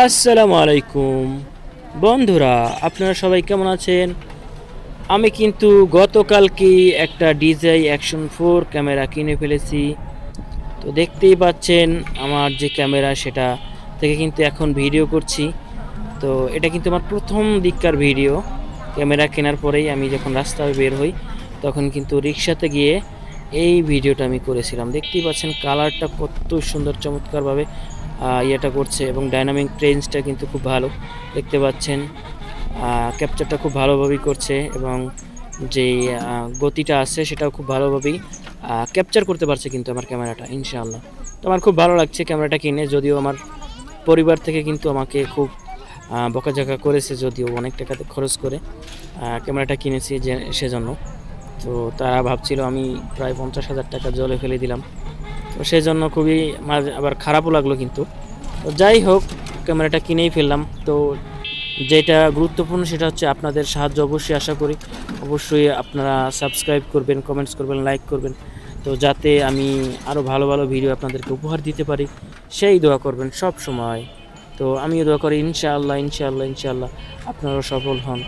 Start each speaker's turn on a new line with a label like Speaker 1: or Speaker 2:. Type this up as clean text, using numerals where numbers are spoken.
Speaker 1: আসসালামু আলাইকুম বন্ধুরা, আপনারা সবাই কেমন আছেন? আমি কিন্তু গতকালকে একটা DJI Action 4 ক্যামেরা কিনে ফেলেছি। তো দেখতেই পাচ্ছেন আমার যে ক্যামেরা সেটা থেকে কিন্তু এখন ভিডিও করছি। তো এটা কিন্তু আমার প্রথম দিককার ভিডিও। ক্যামেরা কেনার পরেই আমি যখন রাস্তায় বের হই তখন কিন্তু রিক্সাতে গিয়ে এই ভিডিওটা আমি করেছিলাম। দেখতেই পাচ্ছেন কালারটা কত সুন্দর চমৎকারভাবে ইয়েটা করছে এবং ডাইনামিক রেঞ্জটা কিন্তু খুব ভালো দেখতে পাচ্ছেন। ক্যাপচারটা খুব ভালোভাবেই করছে এবং যেই গতিটা আছে সেটাও খুব ভালোভাবেই ক্যাপচার করতে পারছে কিন্তু আমার ক্যামেরাটা ইনশাআল্লাহ। তো আমার খুব ভালো লাগছে ক্যামেরাটা কিনে, যদিও আমার পরিবার থেকে কিন্তু আমাকে খুব বকাঝকা করেছে, যদিও অনেক টাকা খরচ করে ক্যামেরাটা কিনেছি যে সেজন্য। তো তারা ভাবছিল আমি প্রায় 50,000 টাকা জলে ফেলে দিলাম। তো সেজন্য খুবই আবার খারাপও লাগলো কিন্তু। তো যাই হোক, ক্যামেরাটা কিনেই ফেললাম। তো যেটা গুরুত্বপূর্ণ সেটা হচ্ছে আপনাদের সাহায্য অবশ্যই আশা করি। অবশ্যই আপনারা সাবস্ক্রাইব করবেন, কমেন্টস করবেন, লাইক করবেন। তো যাতে আমি আরও ভালো ভালো ভিডিও আপনাদেরকে উপহার দিতে পারি সেই দোয়া করবেন সব সময়। তো আমিও দোয়া করি ইনশাআল্লাহ ইনশাআল্লাহ ইনশাআল্লাহ আপনারাও সফল হন।